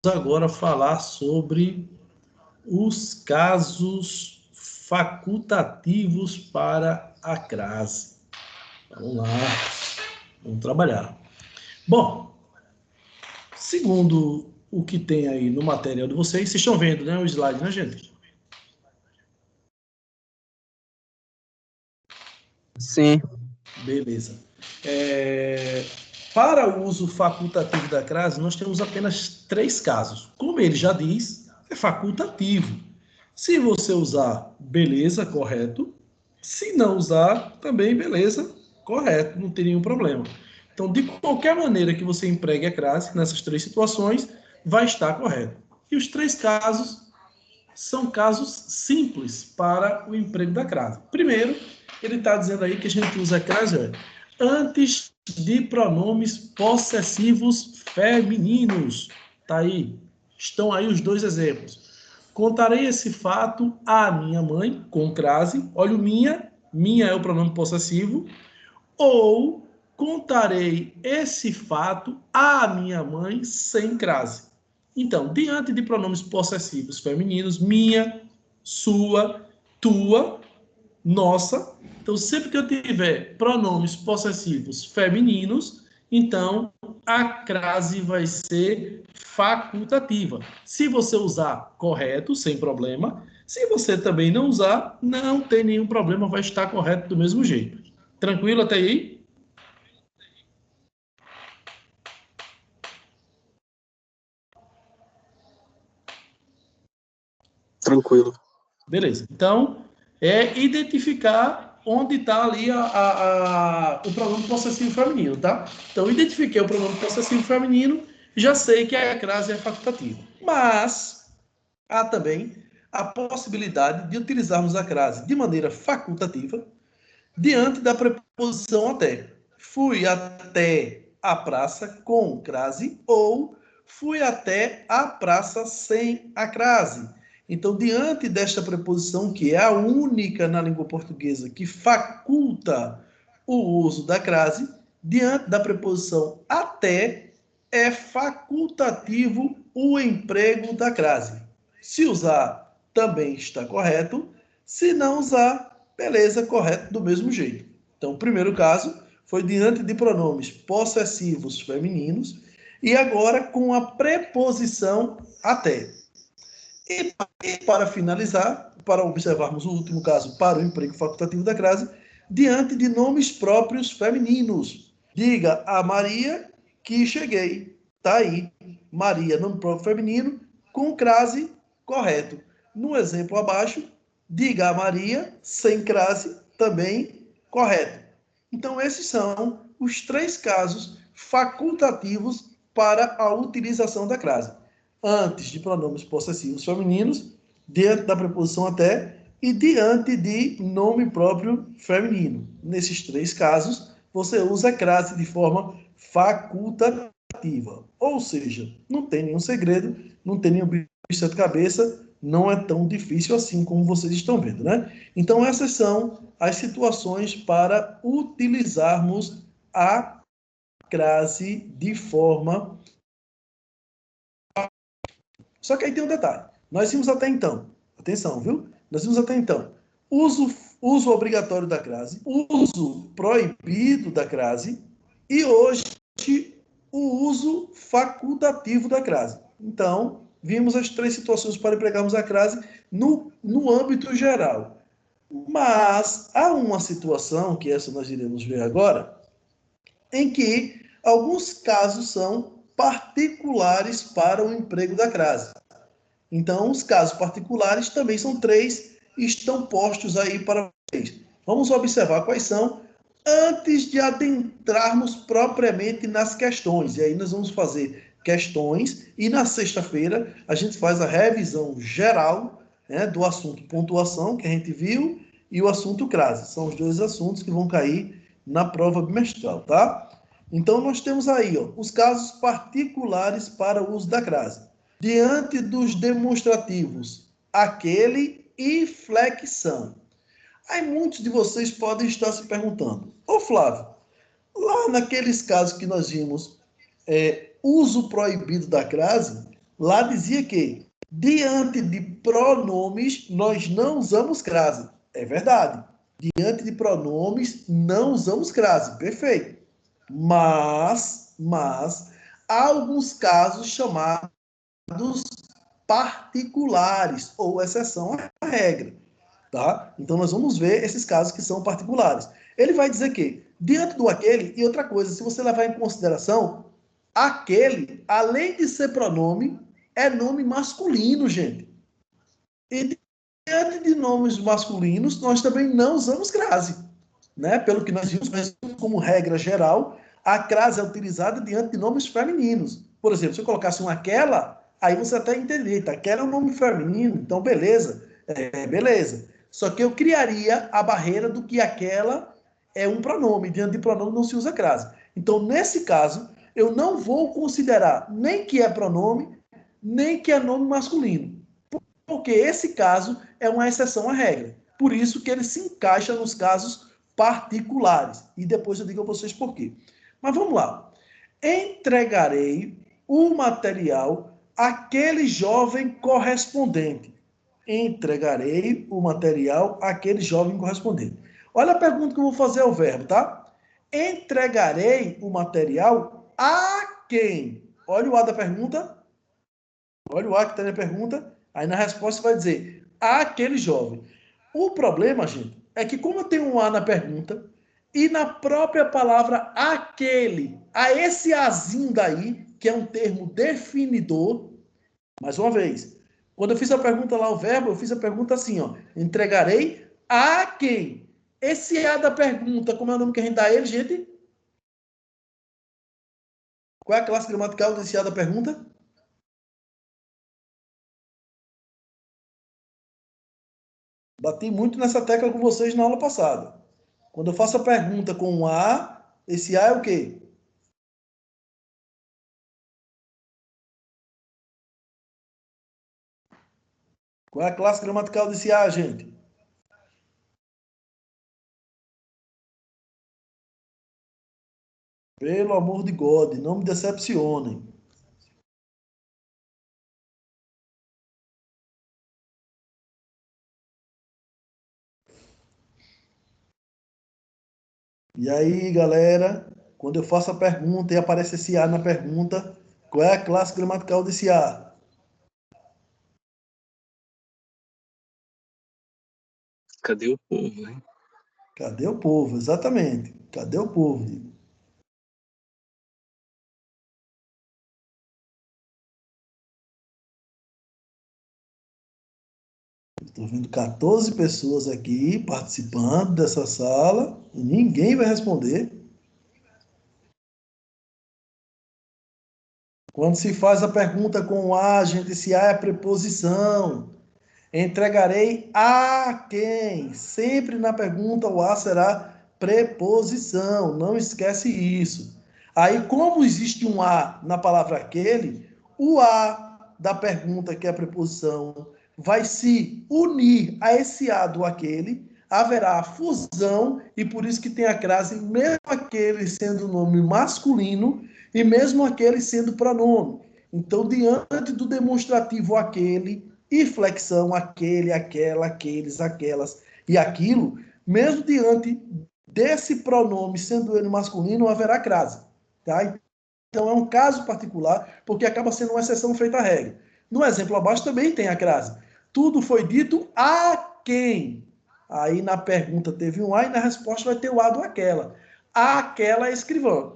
agora falar sobre os casos facultativos para a crase. Vamos lá, vamos trabalhar. Bom, segundo o que tem aí no material de vocês estão vendo, né, o slide, né, gente? Sim. Beleza. Para o uso facultativo da crase, nós temos apenas 3 casos. Como ele já diz, é facultativo. Se você usar, beleza, correto. Se não usar, também beleza, correto, não tem nenhum problema. Então, de qualquer maneira que você empregue a crase, nessas 3 situações, vai estar correto. E os 3 casos são casos simples para o emprego da crase. Primeiro, ele está dizendo aí que a gente usa a crase antes de pronomes possessivos femininos. Tá aí. Estão aí os 2 exemplos. Contarei esse fato à minha mãe, com crase. Olha o minha é o pronome possessivo. Ou contarei esse fato à minha mãe sem crase. Então, diante de pronomes possessivos femininos, minha, sua, tua, nossa. Então, sempre que eu tiver pronomes possessivos femininos, então a crase vai ser facultativa. Se você usar correto, sem problema. Se você também não usar, não tem nenhum problema, vai estar correto do mesmo jeito. Tranquilo até aí? Tranquilo. Beleza. Então, é identificar onde está ali o pronome possessivo feminino, tá? Então, identifiquei o pronome possessivo feminino, já sei que a crase é facultativa. Mas há também a possibilidade de utilizarmos a crase de maneira facultativa diante da preposição até. Fui até a praça com crase ou fui até a praça sem a crase. Então, diante desta preposição, que é a única na língua portuguesa que faculta o uso da crase, diante da preposição até, é facultativo o emprego da crase. Se usar, também está correto. Se não usar, beleza, correto do mesmo jeito. Então, o primeiro caso foi diante de pronomes possessivos femininos e agora com a preposição até. E para finalizar, para observarmos o último caso para o emprego facultativo da crase, diante de nomes próprios femininos. Diga a Maria que cheguei. Tá aí. Maria, nome próprio feminino, com crase correto. No exemplo abaixo, diga a Maria, sem crase, também correto. Então, esses são os 3 casos facultativos para a utilização da crase. Antes de pronomes possessivos femininos, diante da preposição até e diante de nome próprio feminino. Nesses 3 casos, você usa a crase de forma facultativa. Ou seja, não tem nenhum segredo, não tem nenhum bicho de sete cabeças, não é tão difícil assim como vocês estão vendo, né? Então, essas são as situações para utilizarmos a crase de forma. Só que aí tem um detalhe. Nós vimos até então, atenção, viu? Nós vimos até então, uso obrigatório da crase, uso proibido da crase e hoje o uso facultativo da crase. Então, vimos as 3 situações para empregarmos a crase no âmbito geral. Mas há uma situação, que essa nós iremos ver agora, em que alguns casos são particulares para o emprego da crase. Então, os casos particulares também são 3 e estão postos aí para vocês. Vamos observar quais são antes de adentrarmos propriamente nas questões. E aí nós vamos fazer questões e na sexta-feira a gente faz a revisão geral, né, do assunto pontuação, que a gente viu, e o assunto crase. São os 2 assuntos que vão cair na prova bimestral, tá? Então, nós temos aí os casos particulares para o uso da crase. Diante dos demonstrativos, aquele e flexão. Aí muitos de vocês podem estar se perguntando, ô Flávio, lá naqueles casos que nós vimos, uso proibido da crase, Lá dizia que, diante de pronomes, nós não usamos crase. É verdade. Diante de pronomes, não usamos crase. Perfeito. Mas, há alguns casos chamados particulares, ou exceção à regra. Tá? Então, nós vamos ver esses casos que são particulares. Ele vai dizer que, diante do aquele, e outra coisa, se você levar em consideração, aquele, além de ser pronome, é nome masculino, gente. E diante de nomes masculinos, nós também não usamos crase. Né? Pelo que nós vimos, mas como regra geral, a crase é utilizada diante de nomes femininos. Por exemplo, se eu colocasse um aquela, aí você até entenderia, tá? Aquela é um nome feminino, então beleza, beleza. Só que eu criaria a barreira do que aquela é um pronome, diante de pronome não se usa crase. Então, nesse caso, eu não vou considerar nem que é pronome, nem que é nome masculino, porque esse caso é uma exceção à regra. Por isso que ele se encaixa nos casos particulares. E depois eu digo a vocês por quê. Mas vamos lá. Entregarei o material àquele jovem correspondente. Entregarei o material àquele jovem correspondente. Olha a pergunta que eu vou fazer ao verbo, tá? Entregarei o material a quem? Olha o A da pergunta. Olha o A que está na pergunta. Aí na resposta vai dizer àquele jovem. O problema, gente, é que como eu tenho um A na pergunta e na própria palavra aquele, a esse azinho daí, que é um termo definidor, mais uma vez, quando eu fiz a pergunta lá, o verbo, eu fiz a pergunta assim, ó, entregarei a quem? Esse A da pergunta, como é o nome que a gente dá a ele, gente? Qual é a classe gramatical desse A da pergunta? Bati muito nessa tecla com vocês na aula passada. Quando eu faço a pergunta com um A, esse A é o quê? Qual é a classe gramatical desse A, gente? Pelo amor de God, não me decepcionem. E aí, galera, quando eu faço a pergunta e aparece esse A na pergunta, qual é a classe gramatical desse A? Cadê o povo, hein? Cadê o povo? Exatamente. Cadê o povo? Estou vendo 14 pessoas aqui participando dessa sala e ninguém vai responder. Quando se faz a pergunta com A, gente, esse A é preposição. Entregarei a quem? Sempre na pergunta o a será preposição. Não esquece isso. Aí, como existe um a na palavra aquele, o a da pergunta, que é a preposição, vai se unir a esse a do aquele, haverá a fusão, e por isso que tem a crase, mesmo aquele sendo nome masculino e mesmo aquele sendo pronome. Então, diante do demonstrativo aquele, e flexão, aquele, aquela, aqueles, aquelas e aquilo, mesmo diante desse pronome sendo ele masculino, haverá crase. Tá? Então é um caso particular, porque acaba sendo uma exceção feita à regra. No exemplo abaixo também tem a crase. Tudo foi dito a quem? Aí na pergunta teve um A e na resposta vai ter o A do aquela. Aquela escrivã.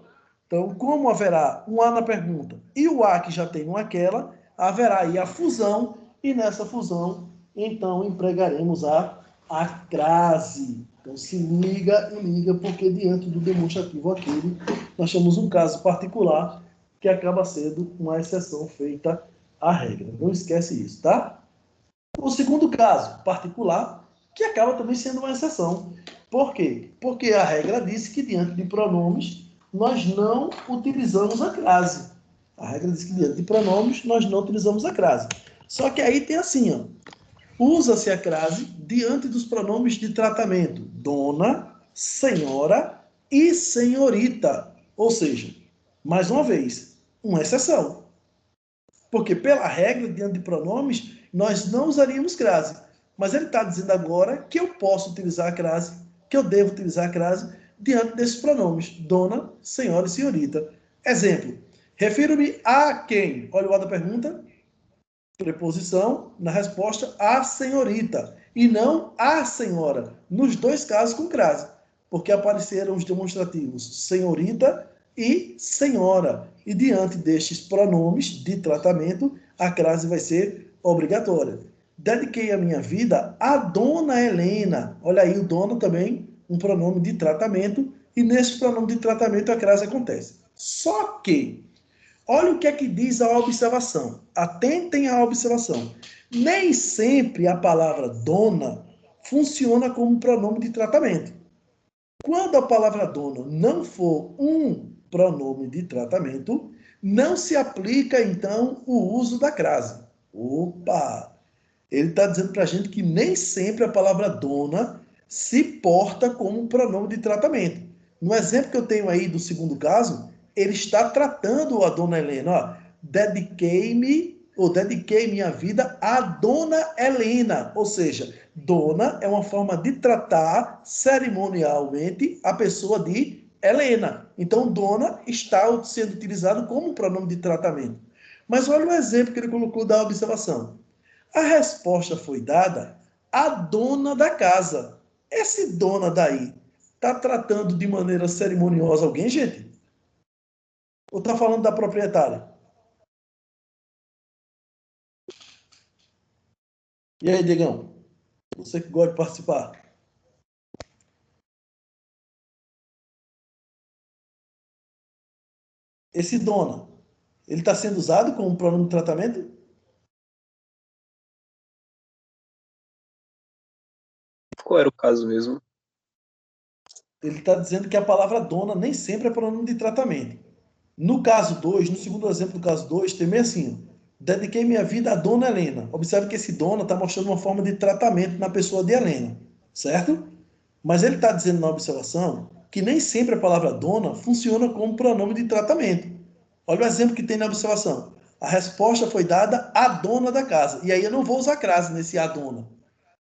Então, como haverá um A na pergunta e o A que já tem um aquela, haverá aí a fusão e nessa fusão, então, empregaremos a crase. Então, se liga e liga, porque diante do demonstrativo aquele, nós temos um caso particular que acaba sendo uma exceção feita à regra. Não esquece isso, tá? O segundo caso particular, que acaba também sendo uma exceção. Por quê? Porque a regra disse que diante de pronomes, nós não utilizamos a crase. A regra diz que diante de pronomes, nós não utilizamos a crase. Só que aí tem assim, ó. Usa-se a crase diante dos pronomes de tratamento dona, senhora e senhorita. Ou seja, mais uma vez, uma exceção. Porque, pela regra, diante de pronomes, nós não usaríamos crase. Mas ele está dizendo agora que eu posso utilizar a crase, que eu devo utilizar a crase diante desses pronomes. Dona, senhora e senhorita. Exemplo. Refiro-me a quem? Olha o lado da pergunta. Preposição, na resposta, a senhorita. E não a senhora. Nos dois casos com crase. Porque apareceram os demonstrativos senhorita e senhora. E diante destes pronomes de tratamento, a crase vai ser obrigatória. Dediquei a minha vida à dona Helena. Olha aí, o dona também, um pronome de tratamento. E nesse pronome de tratamento a crase acontece. Só que olha o que é que diz a observação. Atentem à observação. Nem sempre a palavra dona funciona como pronome de tratamento. Quando a palavra dona não for um pronome de tratamento, não se aplica, então, o uso da crase. Opa! Ele está dizendo para a gente que nem sempre a palavra dona se porta como um pronome de tratamento. No exemplo que eu tenho aí do segundo caso, ele está tratando a dona Helena. Ó, dediquei-me, ou dediquei minha vida à dona Helena. Ou seja, dona é uma forma de tratar cerimonialmente a pessoa de Helena. Então, dona está sendo utilizado como um pronome de tratamento. Mas olha o exemplo que ele colocou da observação. A resposta foi dada à dona da casa. Esse dona daí está tratando de maneira cerimoniosa alguém, gente? Ou está falando da proprietária? E aí, Diegão? Você que gosta de participar. Esse dona, ele está sendo usado como pronome de tratamento? Qual era o caso mesmo? Ele está dizendo que a palavra dona nem sempre é pronome de tratamento. No caso 2, no segundo exemplo do caso 2, tem meio assim: dediquei minha vida à dona Helena. Observe que esse dona está mostrando uma forma de tratamento na pessoa de Helena, certo? Mas ele está dizendo na observação que nem sempre a palavra dona funciona como pronome de tratamento. Olha o exemplo que tem na observação. A resposta foi dada à dona da casa. E aí eu não vou usar crase nesse a dona.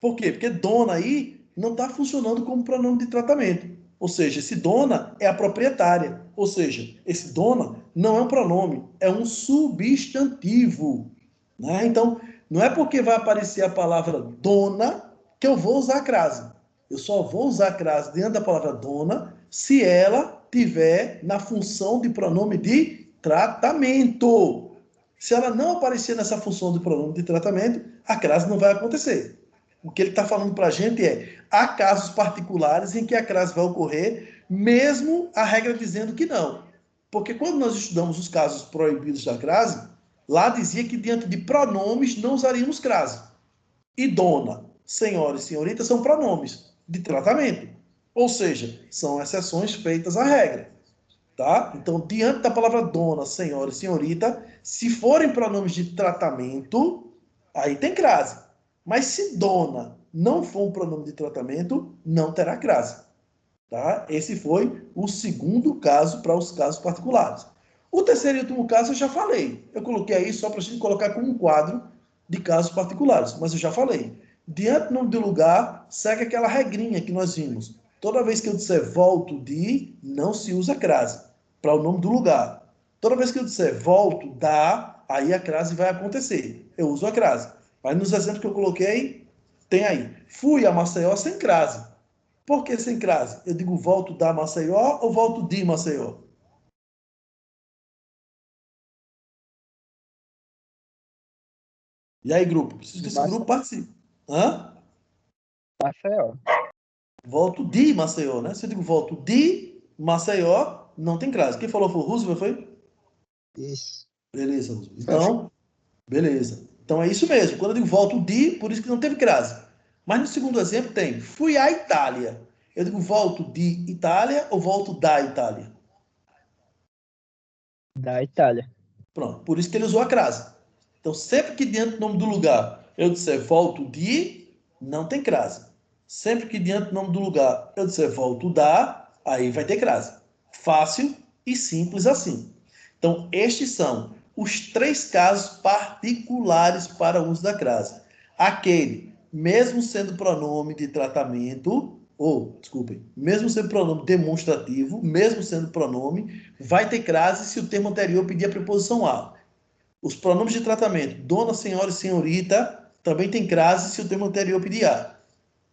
Por quê? Porque dona aí não está funcionando como pronome de tratamento. Ou seja, esse dona é a proprietária. Ou seja, esse dona não é um pronome, é um substantivo. Né? Então, não é porque vai aparecer a palavra dona que eu vou usar a crase. Eu só vou usar a crase dentro da palavra dona se ela tiver na função de pronome de tratamento. Se ela não aparecer nessa função de pronome de tratamento, a crase não vai acontecer. O que ele está falando para a gente é: há casos particulares em que a crase vai ocorrer, mesmo a regra dizendo que não. Porque quando nós estudamos os casos proibidos da crase, lá dizia que diante de pronomes não usaríamos crase. E dona, senhora e senhorita são pronomes de tratamento. Ou seja, são exceções feitas à regra. Tá? Então, diante da palavra dona, senhora e senhorita, se forem pronomes de tratamento, aí tem crase. Mas se dona não for um pronome de tratamento, não terá crase. Tá? Esse foi o segundo caso para os casos particulares. O terceiro e último caso eu já falei. Eu coloquei aí só para a gente colocar como um quadro de casos particulares, mas eu já falei. Diante do nome do lugar, segue aquela regrinha que nós vimos. Toda vez que eu disser volto de, não se usa crase para o nome do lugar. Toda vez que eu disser volto da, aí a crase vai acontecer. Eu uso a crase. Mas nos exemplos que eu coloquei, tem aí. Fui a Maceió sem crase. Por que sem crase? Eu digo volto da Maceió ou volto de Maceió? E aí, grupo? Preciso que esse grupo participe. Hã? Maceió. Volto de Maceió, né? Se eu digo volto de Maceió, não tem crase. Quem falou foi o Roosevelt, foi? Isso. Beleza, Roosevelt. Então, beleza. Então é isso mesmo. Quando eu digo volto de, por isso que não teve crase. Mas no segundo exemplo tem fui à Itália. Eu digo volto de Itália ou volto da Itália? Da Itália. Pronto, por isso que ele usou a crase. Então, sempre que diante do nome do lugar eu disser volto de, não tem crase. Sempre que diante do nome do lugar eu disser volto da, aí vai ter crase. Fácil e simples assim. Então, estes são os 3 casos particulares para o uso da crase. Aquele, mesmo sendo pronome de tratamento, desculpem, mesmo sendo pronome demonstrativo, mesmo sendo pronome, vai ter crase se o termo anterior pedir a preposição a. Os pronomes de tratamento, dona, senhora e senhorita, também tem crase se o termo anterior pedir a.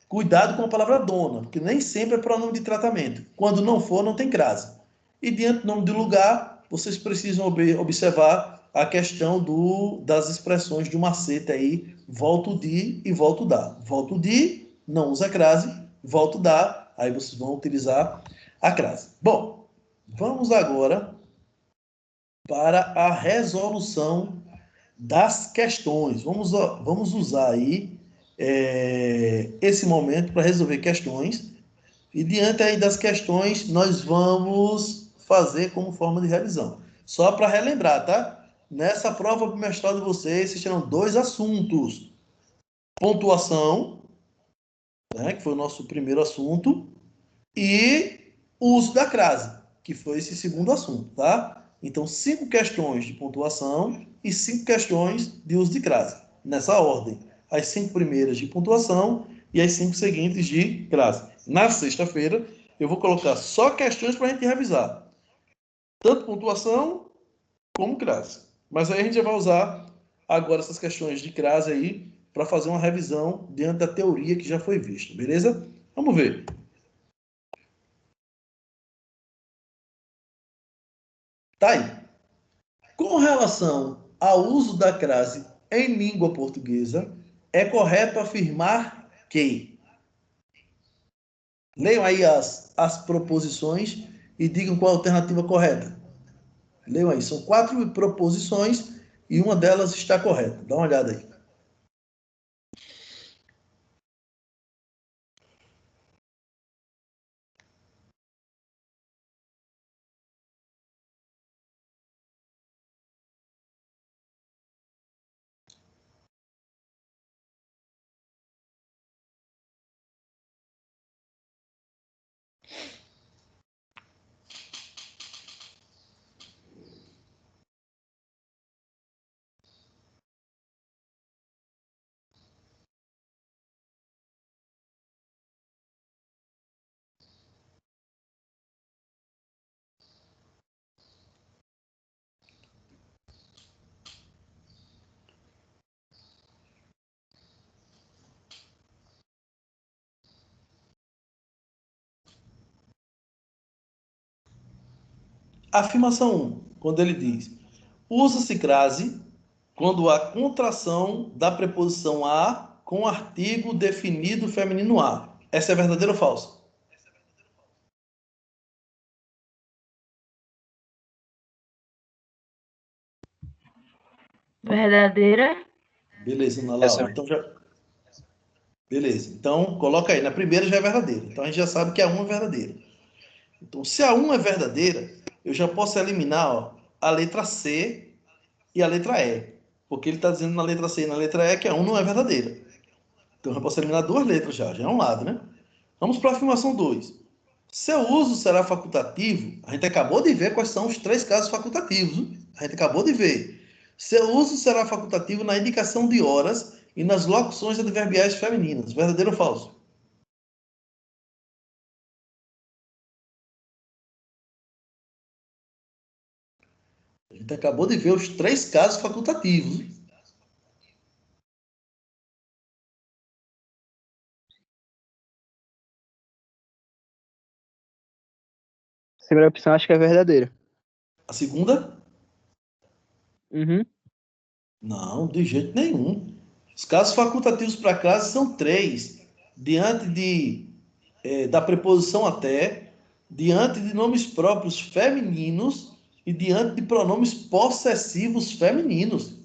Cuidado com a palavra dona, porque nem sempre é pronome de tratamento. Quando não for, não tem crase. E diante do nome do lugar, vocês precisam observar a questão das expressões do macete aí, volto de e volto da. Volto de, não usa crase, volto da, aí vocês vão utilizar a crase. Bom, vamos agora para a resolução das questões. Vamos usar aí esse momento para resolver questões. E diante aí das questões, nós vamos fazer como forma de revisão. Só para relembrar, tá? Nessa prova bimestral de vocês terão 2 assuntos. Pontuação, né, que foi o nosso primeiro assunto, e o uso da crase, que foi esse segundo assunto, tá? Então, 5 questões de pontuação e 5 questões de uso de crase. Nessa ordem. As 5 primeiras de pontuação e as 5 seguintes de crase. Na sexta-feira, eu vou colocar só questões para a gente revisar. Tanto pontuação como crase. Mas aí a gente já vai usar agora essas questões de crase aí para fazer uma revisão dentro da teoria que já foi vista, beleza? Vamos ver. Tá aí. Com relação ao uso da crase em língua portuguesa, é correto afirmar que... Leiam aí as proposições e digam qual a alternativa correta. Leiam aí. São 4 proposições e uma delas está correta. Dá uma olhada aí. Afirmação 1, quando ele diz: usa-se crase quando há contração da preposição a com artigo definido feminino a. Essa é verdadeira ou falsa? Verdadeira. Beleza, Ana Essa Laura. Então beleza. Então, coloca aí. Na primeira já é verdadeira. Então, a gente já sabe que a 1 é verdadeira. Então, se a 1 é verdadeira, eu já posso eliminar a letra C e a letra E. Porque ele está dizendo na letra C e na letra E que a 1 não é verdadeira. Então, eu já posso eliminar 2 letras já é um lado, né? Vamos para a afirmação 2. Seu uso será facultativo. A gente acabou de ver quais são os 3 casos facultativos. A gente acabou de ver. Seu uso será facultativo na indicação de horas e nas locuções adverbiais femininas. Verdadeiro ou falso? A gente acabou de ver os 3 casos facultativos. A segunda opção acho que é verdadeira. A segunda? Uhum. Não, de jeito nenhum. Os casos facultativos para crase são 3. Diante da preposição até, diante de nomes próprios femininos e diante de pronomes possessivos femininos.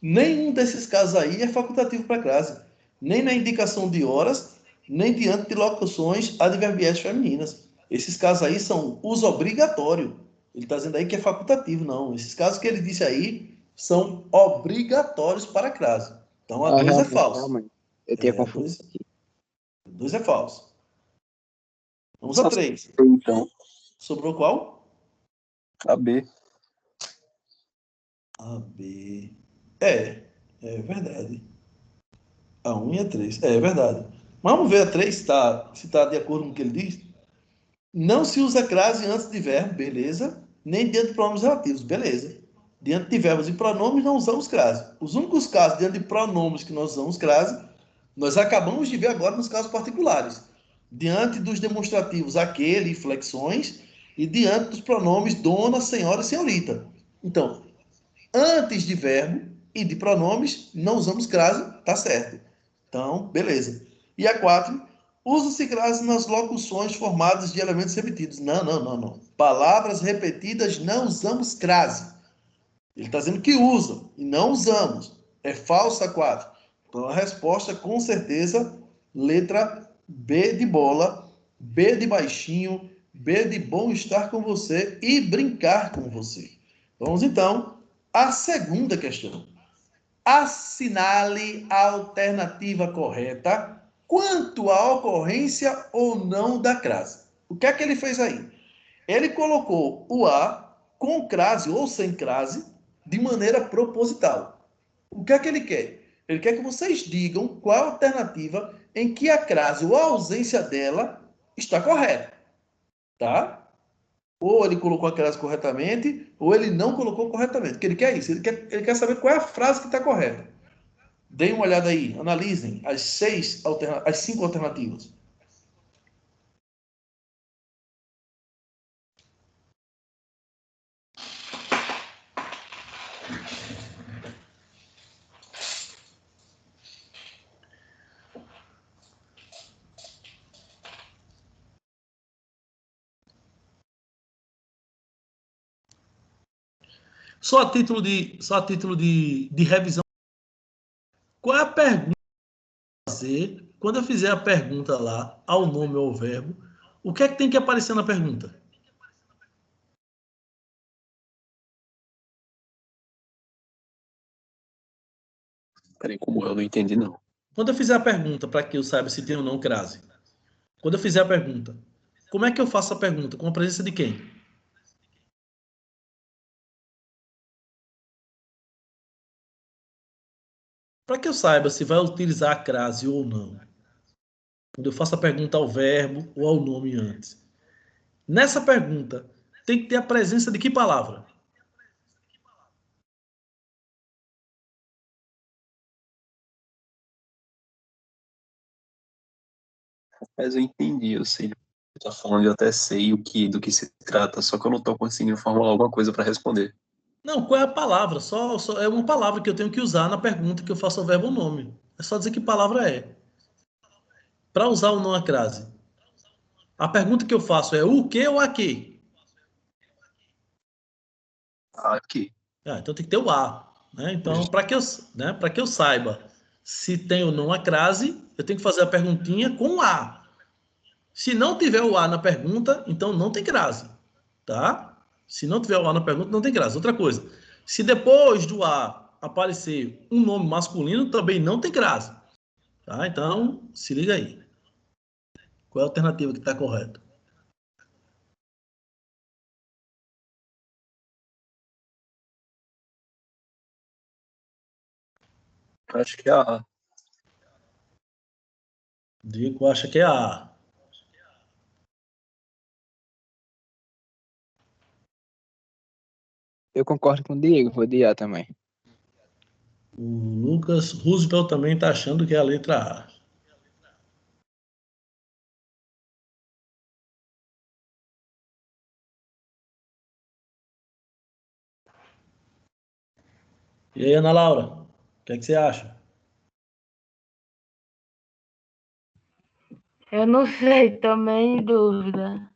Nenhum desses casos aí é facultativo para crase. Nem na indicação de horas, nem diante de locuções adverbiais femininas. Esses casos aí são uso obrigatório. Ele está dizendo aí que é facultativo, não. Esses casos que ele disse aí são obrigatórios para crase. Então a 2 é falso. Realmente. Eu tinha A confuso. 2 é falso. Vamos a 3. então. Sobrou qual? A B. AB. É verdade. A 1 e a 3. É verdade. Mas vamos ver a 3 se tá de acordo com o que ele diz. Não se usa crase antes de verbo, beleza. Nem diante de pronomes relativos, beleza. Diante de verbos e pronomes não usamos crase. Os únicos casos diante de pronomes que nós usamos crase, nós acabamos de ver agora nos casos particulares. Diante dos demonstrativos aquele e flexões e diante dos pronomes dona, senhora e senhorita. Então, antes de verbo e de pronomes, não usamos crase, tá certo. Então, beleza. E a 4, usa-se crase nas locuções formadas de elementos repetidos. Não, não, não, não. Palavras repetidas não usamos crase. Ele está dizendo que usa e não usamos. É falsa 4. Então, a resposta, com certeza, letra B de bola, B de baixinho, B de bom estar com você e brincar com você. Vamos, então, à segunda questão. Assinale a alternativa correta quanto à ocorrência ou não da crase. O que é que ele fez aí? Ele colocou o A com crase ou sem crase de maneira proposital. O que é que ele quer? Ele quer que vocês digam qual a alternativa em que a crase ou a ausência dela está correta. Tá? Ou ele colocou a crase corretamente, ou ele não colocou corretamente. O que ele quer é isso. Ele quer saber qual é a frase que está correta. Deem uma olhada aí, analisem as 5 alternativas. Só a título de revisão. Qual é a pergunta a fazer quando eu fizer a pergunta lá, ao nome ou ao verbo? O que é que tem que aparecer na pergunta? Peraí, como eu não entendi, não. Quando eu fizer a pergunta, para que eu saiba se tem ou não crase. Quando eu fizer a pergunta, como é que eu faço a pergunta? Com a presença de quem? Para que eu saiba se vai utilizar a crase ou não. Quando eu faço a pergunta ao verbo ou ao nome antes. Nessa pergunta, tem que ter a presença de que palavra? Mas eu entendi, eu sei. Você tá falando, eu até sei do que se trata, só que eu não tô conseguindo formular alguma coisa para responder. Não, qual é a palavra? Só é uma palavra que eu tenho que usar na pergunta que eu faço ao verbo ou nome. É só dizer que palavra é. Para usar ou não a crase. A pergunta que eu faço é o que ou a que? Aqui. Então tem que ter o a. Né? Então, para que eu saiba se tem ou não a crase, eu tenho que fazer a perguntinha com o a. Se não tiver o a na pergunta, então não tem crase. Tá? Se não tiver o a na pergunta, não tem crase. Outra coisa, se depois do a aparecer um nome masculino, também não tem crase. Tá? Então, se liga aí. Qual é a alternativa que está correta? Acho que é a. Diego acha que é a A. Eu concordo com o Diego, vou de A também. O Lucas Roosevelt também está achando que é a letra A. E aí, Ana Laura, o que é que você acha? Eu não sei, também em dúvida.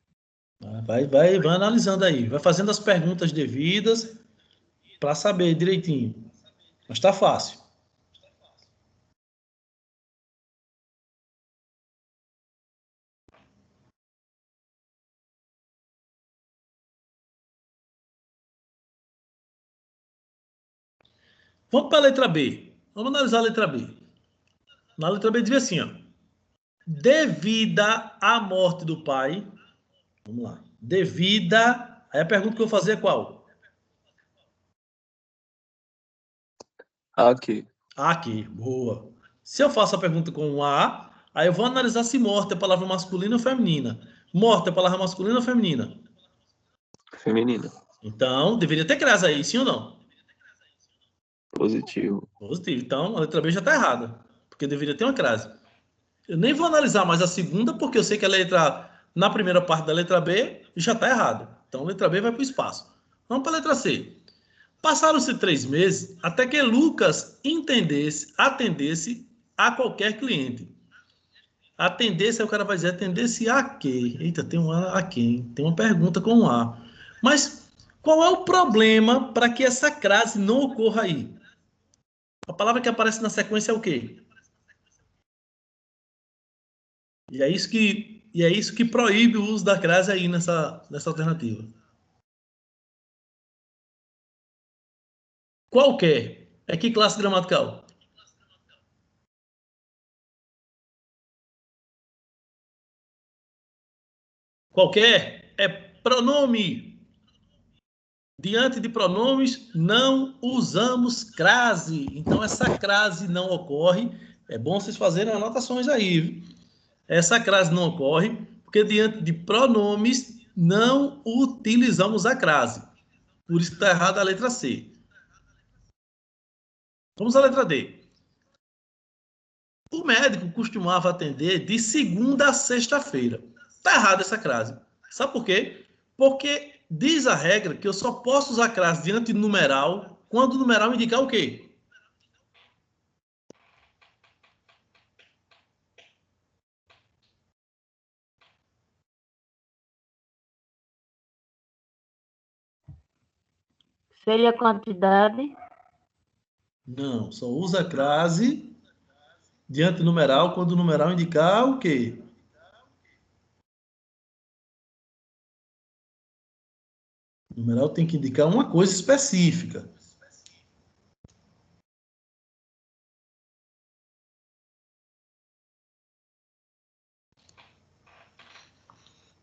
Vai analisando aí, vai fazendo as perguntas devidas para saber direitinho. Mas está fácil. Vamos para a letra B. Vamos analisar a letra B. Na letra B diz assim, ó. Devida à morte do pai. Vamos lá. Devida. Aí a pergunta que eu vou fazer é qual? Aqui. Aqui, boa. Se eu faço a pergunta com um A, aí eu vou analisar se morte é palavra masculina ou feminina. Morte é palavra masculina ou feminina? Feminina. Então, deveria ter crase aí, sim ou não? Positivo. Positivo. Então, a letra B já está errada, porque deveria ter uma crase. Eu nem vou analisar mais a segunda, porque eu sei que a letra, na primeira parte da letra B, já está errada. Então, a letra B vai para o espaço. Vamos para a letra C. Passaram-se 3 meses até que Lucas atendesse a qualquer cliente. Atendesse, aí o cara vai dizer, atendesse a quê? Eita, tem um A aqui, hein? Tem uma pergunta com um A. Mas qual é o problema para que essa crase não ocorra aí? A palavra que aparece na sequência é o quê? E é isso que proíbe o uso da crase aí nessa alternativa. Qualquer. É que classe gramatical? Qualquer é pronome. Diante de pronomes, não usamos crase. Então, essa crase não ocorre. É bom vocês fazerem anotações aí. Viu? Essa crase não ocorre porque diante de pronomes não utilizamos a crase. Por isso que está errada a letra C. Vamos à letra D. O médico costumava atender de segunda a sexta-feira. Está errada essa crase. Sabe por quê? Porque diz a regra que eu só posso usar crase diante do numeral quando o numeral indicar o quê? Seria a quantidade. Não, só usa crase diante do numeral quando o numeral indicar o quê? O numeral tem que indicar uma coisa específica.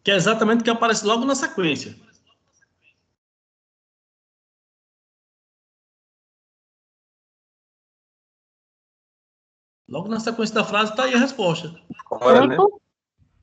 Que é exatamente o que aparece logo na sequência. Logo na sequência da frase está aí a resposta. Hora, né? Tempo.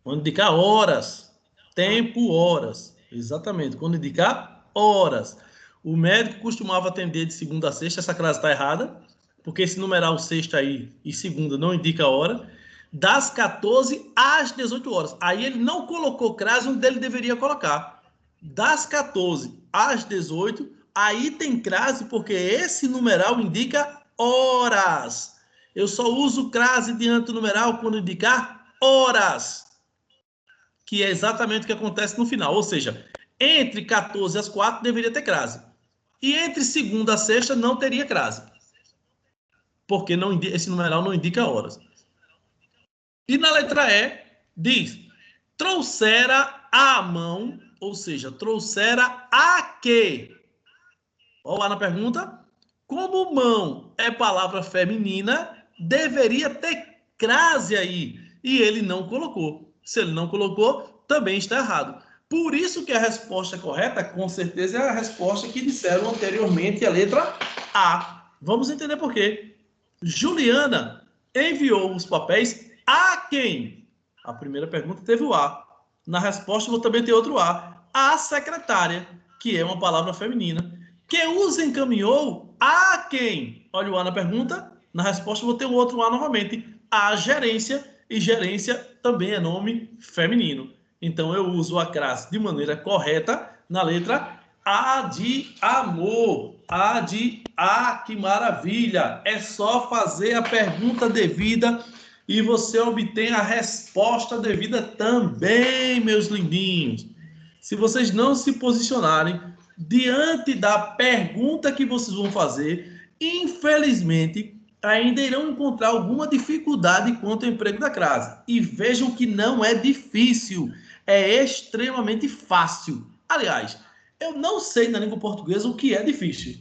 Quando indicar horas. Tempo, horas. Exatamente. Quando indicar horas. O médico costumava atender de segunda a sexta. Essa crase está errada. Porque esse numeral sexta aí e segunda não indica a hora. Das 14 às 18 horas. Aí ele não colocou crase onde ele deveria colocar. Das 14 às 18, aí tem crase porque esse numeral indica horas. Eu só uso crase diante do numeral quando indicar horas, que é exatamente o que acontece no final. Ou seja, entre 14 às 4 deveria ter crase. E entre segunda a sexta não teria crase, porque esse numeral não indica horas. E na letra E, diz, trouxera à mão, ou seja, trouxera a quê? Olha lá na pergunta. Como mão é palavra feminina, deveria ter crase aí. E ele não colocou. Se ele não colocou, também está errado. Por isso que a resposta correta, com certeza, é a resposta que disseram anteriormente, a letra A. Vamos entender por quê. Juliana enviou os papéis a quem? A primeira pergunta teve o A. Na resposta, vou também ter outro A. A secretária, que é uma palavra feminina. Que os encaminhou a quem? Olha o A na pergunta. Na resposta, vou ter o outro A novamente. A gerência. E gerência também é nome feminino. Então, eu uso a crase de maneira correta na letra A de amor. A de A, que maravilha. É só fazer a pergunta devida e você obtém a resposta devida também, meus lindinhos. Se vocês não se posicionarem diante da pergunta que vocês vão fazer, infelizmente, ainda irão encontrar alguma dificuldade quanto ao emprego da crase. E vejam que não é difícil, é extremamente fácil. Aliás, eu não sei na língua portuguesa o que é difícil.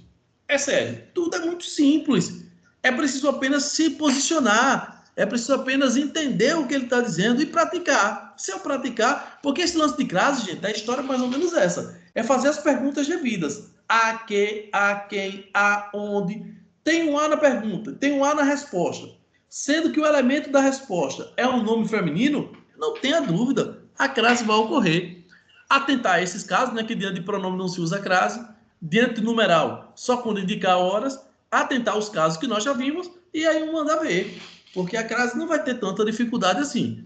É sério, tudo é muito simples. É preciso apenas se posicionar. É preciso apenas entender o que ele está dizendo e praticar. Se eu praticar, porque esse lance de crase, gente, a história é mais ou menos essa. É fazer as perguntas devidas. A que, a quem, aonde. tem um A na pergunta, tem um A na resposta, sendo que o elemento da resposta é um nome feminino, não tenha dúvida, a crase vai ocorrer. Atentar a esses casos, né, que diante de pronome não se usa crase, diante de numeral, só quando indicar horas, atentar aos casos que nós já vimos, e aí um manda ver, porque a crase não vai ter tanta dificuldade assim,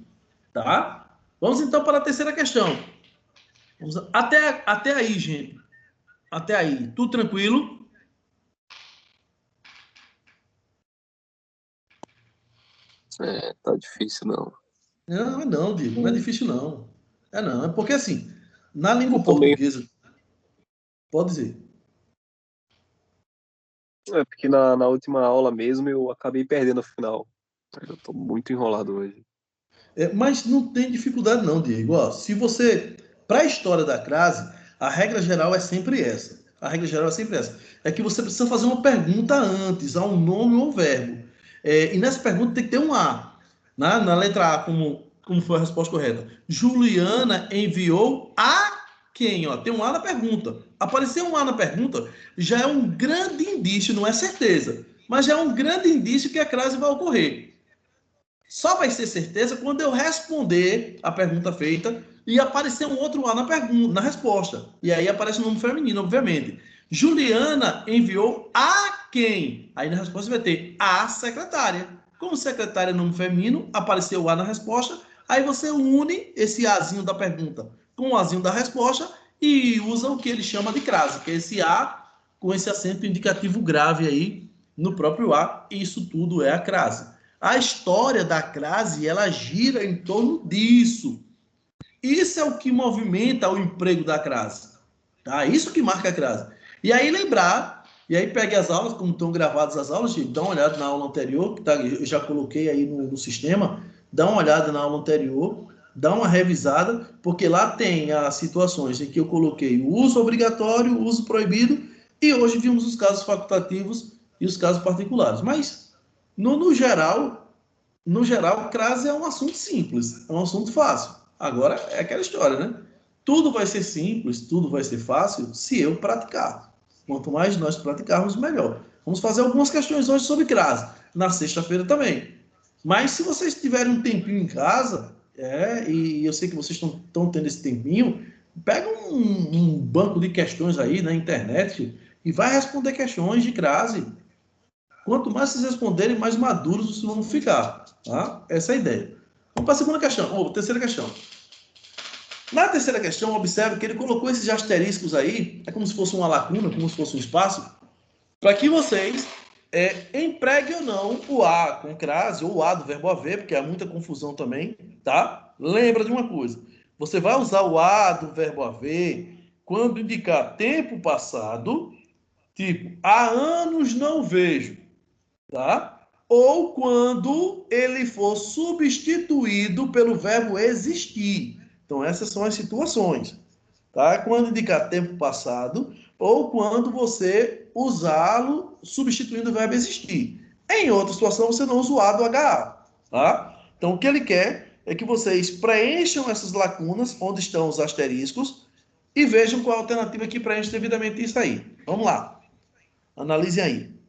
tá? Vamos então para a terceira questão. Até aí, gente. Até aí, tudo tranquilo? Tá difícil, não. Não, Diego, não é difícil, não. Não, é porque assim, na língua Eu tô meio... portuguesa, pode dizer. porque na última aula mesmo eu acabei perdendo a final. Eu tô muito enrolado hoje. Mas não tem dificuldade, não, Diego. Ó, se você. Para a história da crase, a regra geral é sempre essa. A regra geral é sempre essa. É que você precisa fazer uma pergunta antes, a um nome ou um verbo. E nessa pergunta tem que ter um A. Na letra A, como foi a resposta correta. Juliana enviou a quem? Ó, tem um A na pergunta. Aparecer um A na pergunta já é um grande indício, não é certeza, mas já é um grande indício que a crase vai ocorrer. Só vai ser certeza quando eu responder a pergunta feita e aparecer um outro A na resposta. E aí aparece o nome feminino, obviamente. Juliana enviou a quem? Aí na resposta vai ter a secretária. Como secretária é nome feminino, apareceu o A na resposta. Aí você une esse Azinho da pergunta com o Azinho da resposta e usa o que ele chama de crase, que é esse A com esse acento indicativo grave aí no próprio A. E isso tudo é a crase. A história da crase, ela gira em torno disso. Isso é o que movimenta o emprego da crase. Tá? Isso que marca a crase. E aí lembrar, e aí pegue as aulas, como estão gravadas as aulas, dá uma olhada na aula anterior, que tá, eu já coloquei aí no sistema, dá uma olhada na aula anterior, dá uma revisada, porque lá tem as situações em que eu coloquei o uso obrigatório, o uso proibido, e hoje vimos os casos facultativos e os casos particulares. Mas, no geral, crase é um assunto simples, é um assunto fácil. Agora é aquela história, né? Tudo vai ser simples, tudo vai ser fácil se eu praticar. Quanto mais nós praticarmos, melhor. Vamos fazer algumas questões hoje sobre crase. Na sexta-feira também. Mas se vocês tiverem um tempinho em casa, e eu sei que vocês estão tendo esse tempinho, pega um banco de questões aí na internet e vai responder questões de crase. Quanto mais vocês responderem, mais maduros vocês vão ficar. Tá? Essa é a ideia. Vamos para a segunda questão, ou terceira questão. Na terceira questão, observe que ele colocou esses asteriscos aí, é como se fosse uma lacuna, como se fosse um espaço, para que vocês empreguem ou não o A com crase, ou o A do verbo haver, porque há muita confusão também, tá? Lembra de uma coisa, você vai usar o A do verbo haver quando indicar tempo passado, tipo, há anos não vejo, tá? Ou quando ele for substituído pelo verbo existir. Então, essas são as situações, tá? Quando indicar tempo passado ou quando você usá-lo substituindo o verbo existir. Em outra situação, você não usa o A do HA, tá? Então, o que ele quer é que vocês preencham essas lacunas onde estão os asteriscos e vejam qual a alternativa que preenche devidamente isso aí. Vamos lá. Analisem aí.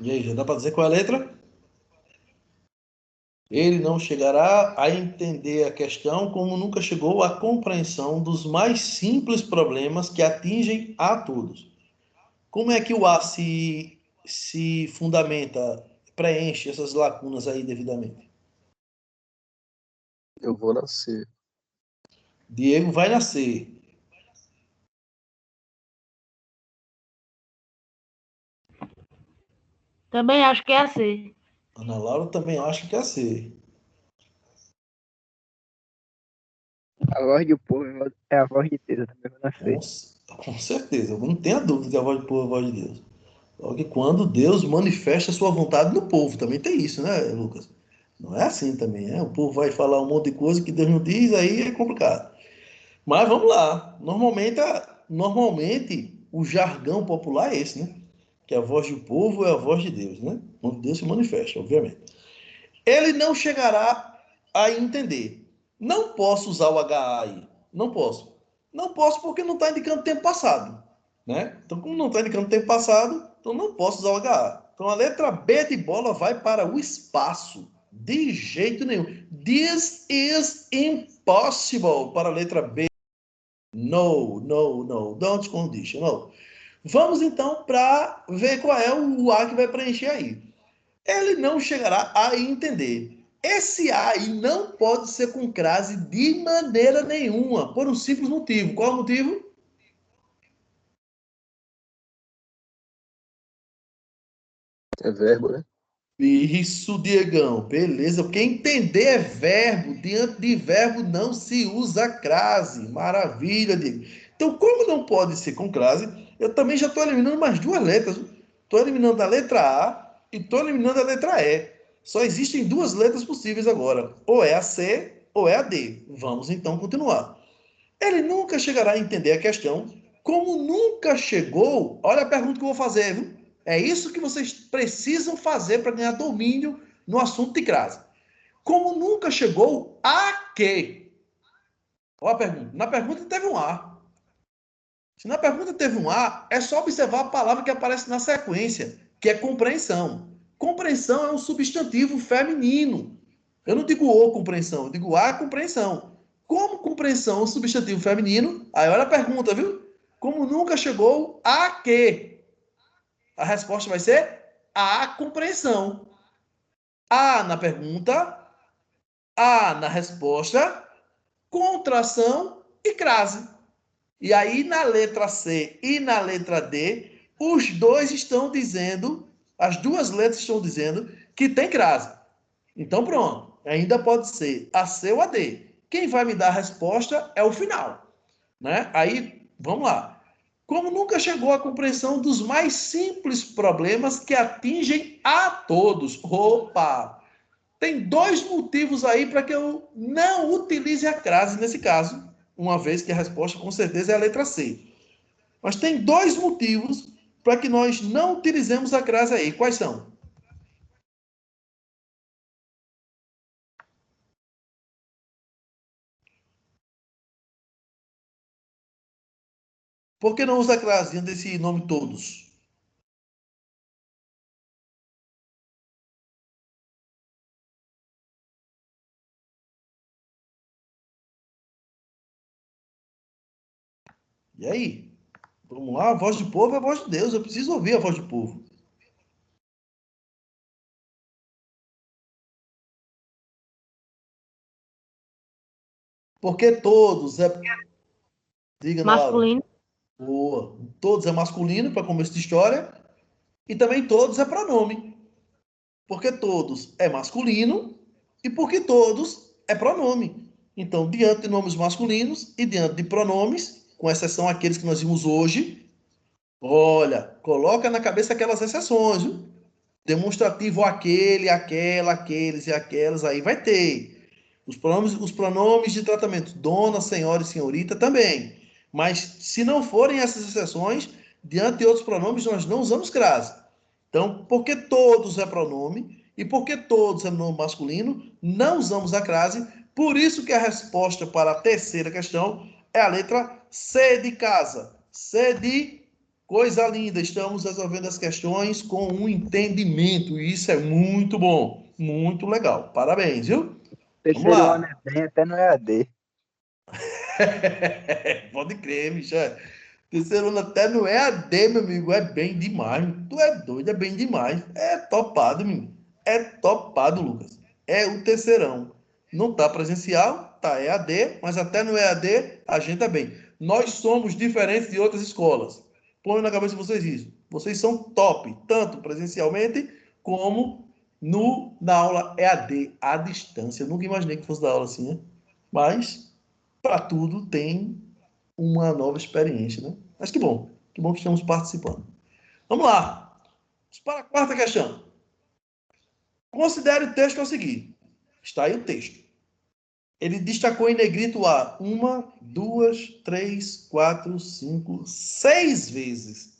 E aí, já dá para dizer qual é a letra? Ele não chegará a entender a questão como nunca chegou à compreensão dos mais simples problemas que atingem a todos. Como é que o A se fundamenta, preenche essas lacunas aí devidamente? Eu vou nascer. Diego vai nascer. Também acho que é assim. Ana Laura também acha que é C. A voz do povo é a voz de Deus, eu também não sei. Com certeza, não tenha dúvida que a voz do povo é a voz de Deus. Só que quando Deus manifesta a sua vontade no povo, também tem isso, né, Lucas? Não é assim também, né? O povo vai falar um monte de coisa que Deus não diz, aí é complicado. Mas vamos lá. Normalmente o jargão popular é esse, né? Que a voz do povo é a voz de Deus, né? Quando Deus se manifesta, obviamente. Ele não chegará a entender. Não posso usar o HA aí. Não posso. Não posso porque não está indicando tempo passado, né? Então, como não está indicando tempo passado, então não posso usar o HA. Então, a letra B de bola vai para o espaço. De jeito nenhum. This is impossible para a letra B. No, no, no. Don't condition. No. Vamos então para ver qual é o A que vai preencher aí. Ele não chegará a entender. Esse A aí não pode ser com crase de maneira nenhuma, por um simples motivo. Qual é o motivo? É verbo, né? Isso, Diegão. Beleza. Porque entender é verbo. Diante de verbo não se usa crase. Maravilha, Diego. Então, como não pode ser com crase, eu também já estou eliminando mais duas letras. Estou eliminando a letra A e estou eliminando a letra E. Só existem duas letras possíveis agora. Ou é a C ou é a D. Vamos então continuar. Ele nunca chegará a entender a questão. Como nunca chegou, olha a pergunta que eu vou fazer, viu? É isso que vocês precisam fazer para ganhar domínio no assunto de crase. Como nunca chegou a quê? Olha a pergunta. Na pergunta teve um A. Se na pergunta teve um A, é só observar a palavra que aparece na sequência, que é compreensão. Compreensão é um substantivo feminino. Eu não digo o compreensão, eu digo a compreensão. Como compreensão é um substantivo feminino, aí olha a pergunta, viu? Como nunca chegou a quê? A resposta vai ser a compreensão. A na pergunta, A na resposta, contração e crase. E aí, na letra C e na letra D, os dois estão dizendo, as duas letras estão dizendo que tem crase. Então, pronto. Ainda pode ser a C ou a D. Quem vai me dar a resposta é o final, né? Aí, vamos lá. Como nunca chegou à compreensão dos mais simples problemas que atingem a todos. Opa! Tem dois motivos aí para que eu não utilize a crase nesse caso, uma vez que a resposta com certeza é a letra C. Mas tem dois motivos para que nós não utilizemos a crase aí. Quais são? Por que não usa a crase desse nome todos? E aí? Vamos lá, a voz do povo é a voz de Deus. Eu preciso ouvir a voz do povo. Porque todos é. Diga, Ana Laura. Masculino. Boa. Todos é masculino para começo de história. E também todos é pronome. Porque todos é masculino e porque todos é pronome. Então, diante de nomes masculinos e diante de pronomes, com exceção aqueles que nós vimos hoje, olha, coloca na cabeça aquelas exceções, viu? Demonstrativo aquele, aquela, aqueles e aquelas, aí vai ter. Os pronomes de tratamento, dona, senhora e senhorita também. Mas se não forem essas exceções, diante de outros pronomes, nós não usamos crase. Então, porque todos é pronome e porque todos é nome masculino, não usamos a crase. Por isso que a resposta para a terceira questão é a letra C de casa. C de coisa linda. Estamos resolvendo as questões com um entendimento. E isso é muito bom. Muito legal. Parabéns, viu? Vamos Terceiro ano lá. é bem, até no EAD. Pode crer, bicho. Terceiro ano até não é AD, meu amigo. É bem demais. Tu é doido, é bem demais. É topado, meu amigo. É topado, Lucas. É o terceirão. Não tá presencial, tá EAD, mas até no EAD a gente é bem. Nós somos diferentes de outras escolas. Põe na cabeça de vocês isso. Vocês são top, tanto presencialmente como na aula EAD, à distância. Eu nunca imaginei que fosse dar aula assim, né? Mas para tudo tem uma nova experiência, né? Mas que bom que estamos participando. Vamos lá. Vamos para a quarta questão. Considere o texto que é o seguinte. Está aí o texto. Ele destacou em negrito a 1, 2, 3, 4, 5, 6 vezes.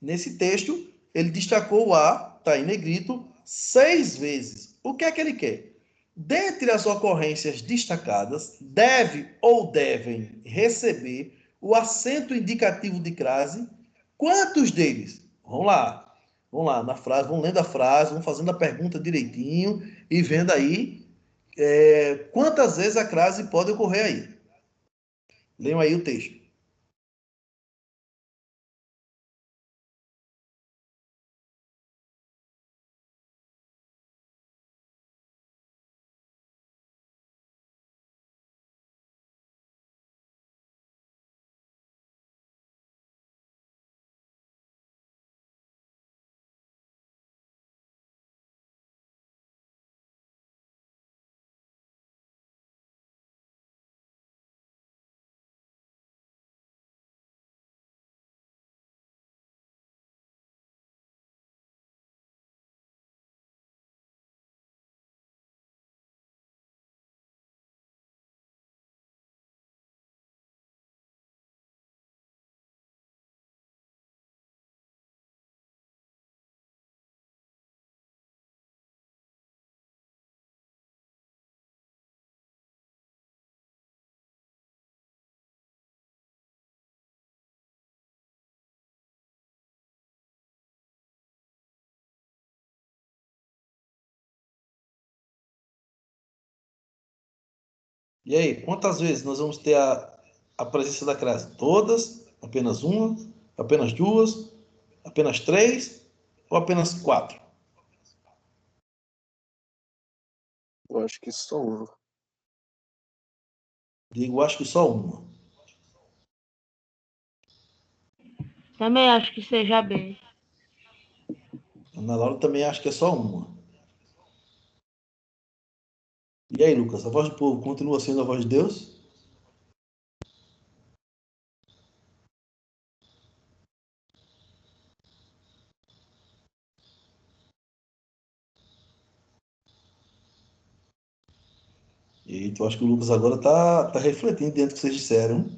Nesse texto, ele destacou o A, está em negrito, 6 vezes. O que é que ele quer? Dentre as ocorrências destacadas, deve ou devem receber o acento indicativo de crase. Quantos deles? Vamos lá, na frase, vamos lendo a frase, vamos fazendo a pergunta direitinho e vendo aí quantas vezes a crase pode ocorrer aí. Leiam aí o texto. E aí, quantas vezes nós vamos ter a presença da crase? Todas? Apenas uma? Apenas duas? Apenas três? Ou apenas quatro? Eu acho que só uma. Digo, acho que só uma. Também acho que seja B. Ana Laura também acha que é só uma. E aí, Lucas, a voz do povo continua sendo a voz de Deus? E tu acha que o Lucas agora tá refletindo dentro do que vocês disseram.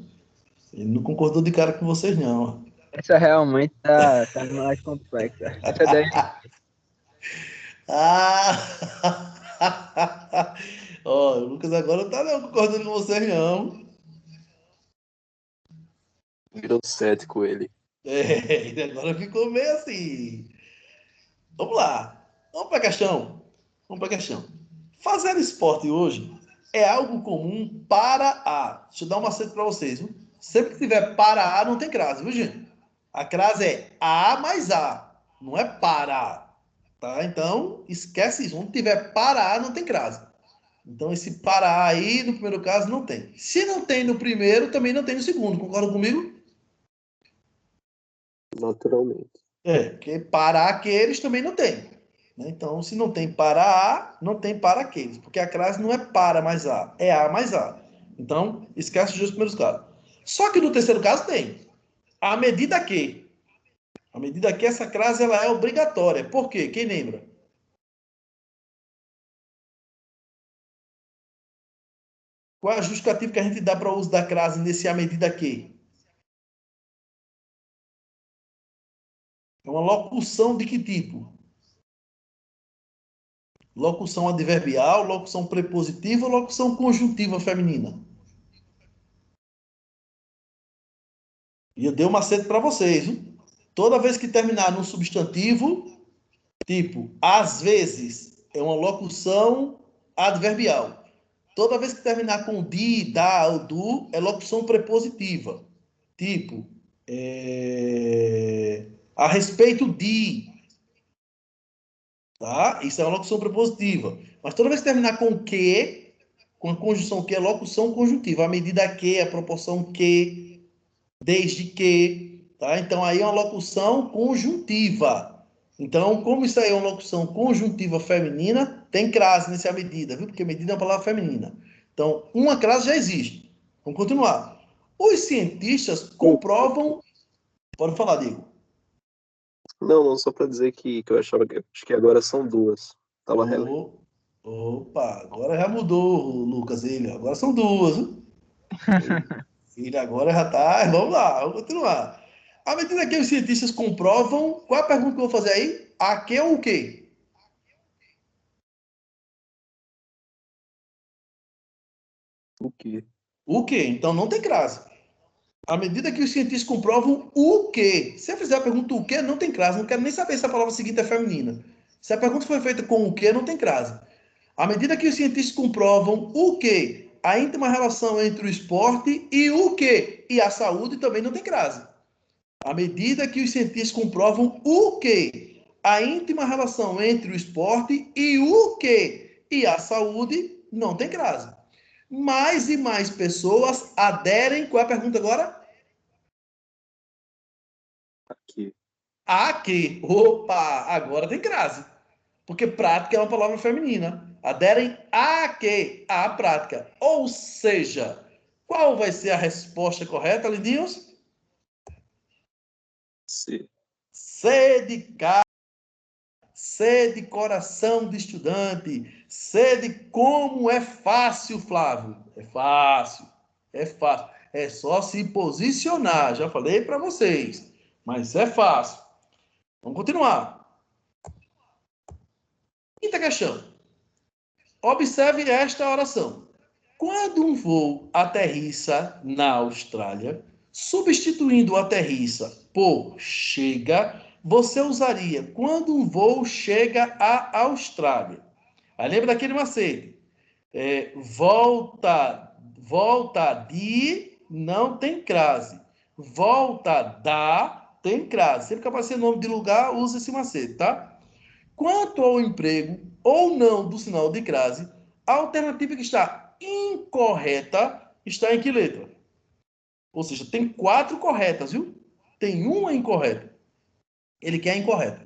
Ele não concordou de cara com vocês, não. Essa realmente tá mais complexa. Essa daí, Ah! Ó, o Lucas agora não tá não concordando com vocês, não. Virou cético ele. Ele agora ficou meio assim. Vamos lá. Vamos para a questão. Vamos para a questão. Fazer esporte hoje é algo comum para A. Deixa eu dar um macete para vocês. Viu? Sempre que tiver para A, não tem crase, viu, gente? A crase é A mais A. Não é para A. Tá? Então, esquece isso. Onde tiver para A, não tem crase. Então, esse para A aí, no primeiro caso, não tem. Se não tem no primeiro, também não tem no segundo. Concorda comigo? Naturalmente. Porque para aqueles também não tem. Né? Então, se não tem para A, não tem para aqueles. Porque a crase não é para mais A, é A mais A. Então, esquece os dois primeiros casos. Só que no terceiro caso tem. À medida que. À medida que essa crase ela é obrigatória. Por quê? Quem lembra? Qual é a justificativa que a gente dá para o uso da crase nesse à medida que? É uma locução de que tipo? Locução adverbial, locução prepositiva ou locução conjuntiva feminina? E eu dei um macete para vocês, viu? Toda vez que terminar num substantivo, tipo, às vezes, é uma locução adverbial. Toda vez que terminar com de, da ou do, é locução prepositiva. Tipo, a respeito de, tá? Isso é uma locução prepositiva. Mas toda vez que terminar com que, com a conjunção que, é locução conjuntiva. À medida que, a proporção que, desde que, tá? Então aí é uma locução conjuntiva. Então, como isso aí é uma locução conjuntiva feminina, tem crase nessa medida, viu? Porque medida é uma palavra feminina. Então, uma crase já existe. Vamos continuar. Os cientistas comprovam... Pode falar, Diego. Não, só para dizer que eu achava que acho que agora são duas. Tava relendo. Opa, agora já mudou, Lucas. Ele, agora são duas. Viu? Ele agora já tá. Vamos lá, vamos continuar. À medida que os cientistas comprovam, qual é a pergunta que eu vou fazer aí? A que ou o quê? O quê? O quê? Então não tem crase. À medida que os cientistas comprovam o quê? Se eu fizer a pergunta o quê, não tem crase. Não quero nem saber se a palavra seguinte é feminina. Se a pergunta foi feita com o quê, não tem crase. À medida que os cientistas comprovam o quê? A íntima relação entre o esporte e o quê? E a saúde também não tem crase. À medida que os cientistas comprovam o quê? A íntima relação entre o esporte e o quê? E a saúde não tem crase. Mais e mais pessoas aderem. Qual é a pergunta agora? Aqui. A quê? Opa, agora tem crase. Porque prática é uma palavra feminina. Aderem a quê? À prática. Ou seja, qual vai ser a resposta correta, lindinhos? C. C de casa, C de coração de estudante, C de como é fácil, Flávio. É fácil, é fácil. É só se posicionar. Já falei para vocês, mas é fácil. Vamos continuar. Quinta questão. Observe esta oração. Quando um voo aterrissa na Austrália, substituindo aterrissa por chega, você usaria quando um voo chega à Austrália. Aí lembra daquele macete. Volta de, não tem crase. Volta da, tem crase. Sempre que aparecer nome de lugar, usa esse macete, tá? Quanto ao emprego ou não do sinal de crase, a alternativa que está incorreta está em que letra? Ou seja, tem 4 corretas, viu? Tem uma incorreta. Ele quer a incorreta.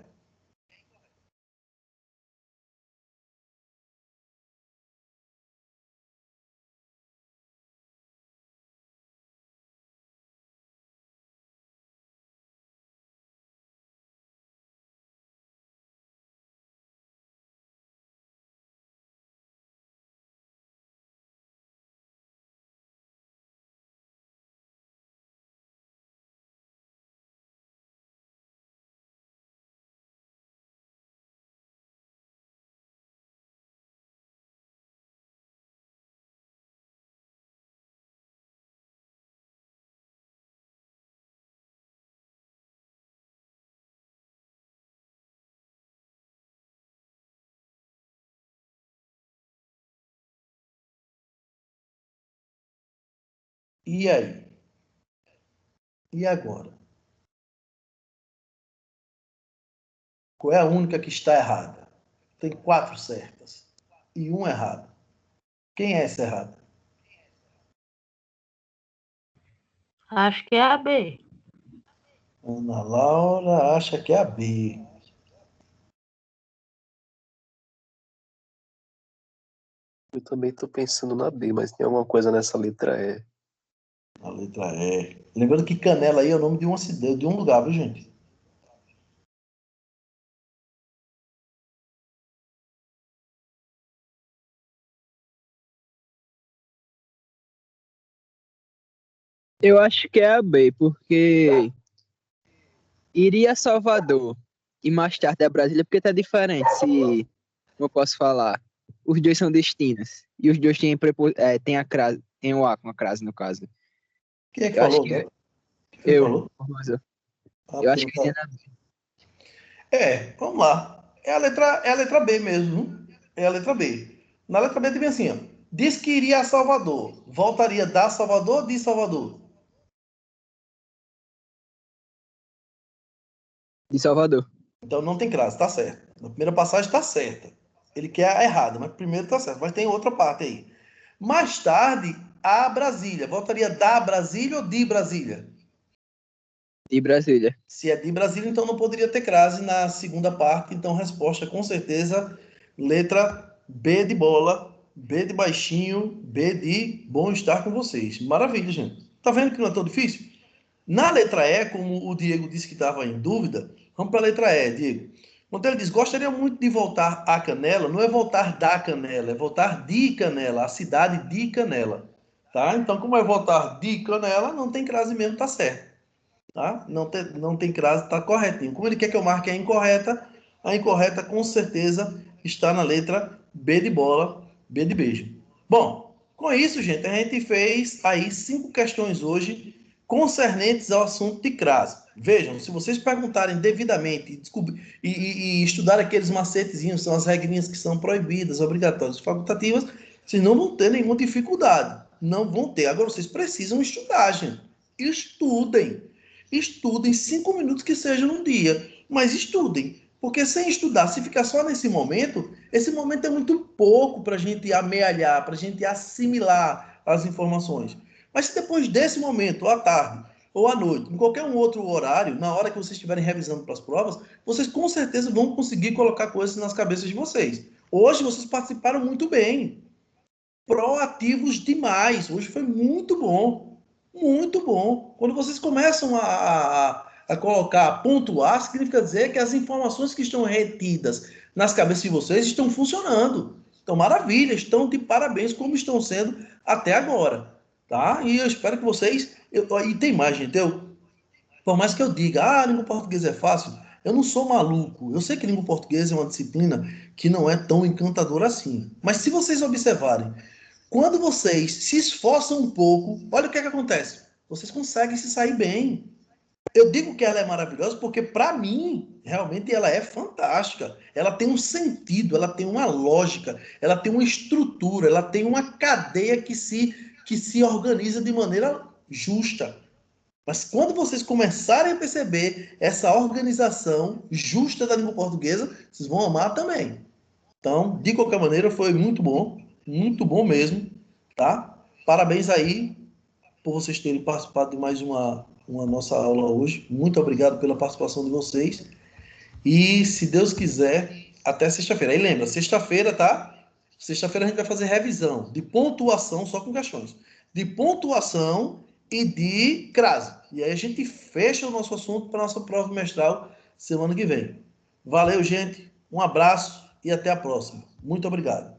E aí? E agora? Qual é a única que está errada? Tem 4 certas e uma errada. Quem é essa errada? Acho que é a B. Ana Laura acha que é a B. Eu também tô pensando na B, mas tem alguma coisa nessa letra E. A letra E. Lembrando que Canela aí é o nome de uma cidade, de um lugar, viu, gente? Eu acho que é a B, porque iria a Salvador e mais tarde a Brasília, porque tá diferente. Se, como eu posso falar, os dois são destinos e os dois têm, tem a crase, tem o A com a crase, no caso. Quem é que Eu acho falou? que Quem foi que falou? Formosa. Ah, Eu porque acho não que iria tá. na B. Vamos lá. É a letra B mesmo. Viu? É a letra B. Na letra B tem bem assim, ó. Diz que iria a Salvador. Voltaria da Salvador ou de Salvador? De Salvador. Então não tem crase, tá certo. Na primeira passagem tá certa. Ele quer a errada, mas primeiro tá certo. Mas tem outra parte aí. Mais tarde, a Brasília. Voltaria da Brasília ou de Brasília? De Brasília. Se é de Brasília, então não poderia ter crase na segunda parte. Então, resposta com certeza, letra B de bola, B de baixinho, B de bom estar com vocês. Maravilha, gente. Tá vendo que não é tão difícil? Na letra E, como o Diego disse que estava em dúvida, vamos para a letra E, Diego. Quando ele diz, gostaria muito de voltar à Canela, não é voltar da Canela, é voltar de Canela, a cidade de Canela. Tá? Então, como é voltar de Canela, não tem crase mesmo, tá certo. Tá? Não tem crase, tá corretinho. Como ele quer que eu marque a incorreta com certeza está na letra B de bola, B de beijo. Bom, com isso, gente, a gente fez aí 5 questões hoje concernentes ao assunto de crase. Vejam, se vocês perguntarem devidamente e estudar aqueles macetezinhos, são as regrinhas que são proibidas, obrigatórias e facultativas, vocês não vão ter nenhuma dificuldade. Não vão ter. Agora, vocês precisam estudar, gente. Estudem. Estudem 5 minutos que seja no dia, mas estudem. Porque sem estudar, se ficar só nesse momento, esse momento é muito pouco para a gente amealhar, para a gente assimilar as informações. Mas se depois desse momento, ou à tarde, ou à noite, em qualquer um outro horário, na hora que vocês estiverem revisando para as provas, vocês com certeza vão conseguir colocar coisas nas cabeças de vocês. Hoje vocês participaram muito bem. Proativos demais. Hoje foi muito bom. Muito bom. Quando vocês começam a colocar, a pontuar, significa dizer que as informações que estão retidas nas cabeças de vocês estão funcionando. Então, maravilha, estão de parabéns como estão sendo até agora. Tá? E eu espero que vocês... e tem mais, gente. Por mais que eu diga, língua portuguesa é fácil, eu não sou maluco. Eu sei que língua portuguesa é uma disciplina que não é tão encantadora assim. Mas se vocês observarem, quando vocês se esforçam um pouco, olha o que acontece. Vocês conseguem se sair bem. Eu digo que ela é maravilhosa porque, para mim, realmente ela é fantástica. Ela tem um sentido, ela tem uma lógica, ela tem uma estrutura, ela tem uma cadeia que se organiza de maneira justa. Mas quando vocês começarem a perceber essa organização justa da língua portuguesa, vocês vão amar também. Então, de qualquer maneira, foi muito bom mesmo, tá? Parabéns aí por vocês terem participado de mais uma nossa aula hoje. Muito obrigado pela participação de vocês. E, se Deus quiser, até sexta-feira. Aí lembra, sexta-feira, tá? Sexta-feira a gente vai fazer revisão de pontuação, só com questões. De pontuação e de crase. E aí a gente fecha o nosso assunto para a nossa prova mestral semana que vem. Valeu, gente. Um abraço e até a próxima. Muito obrigado.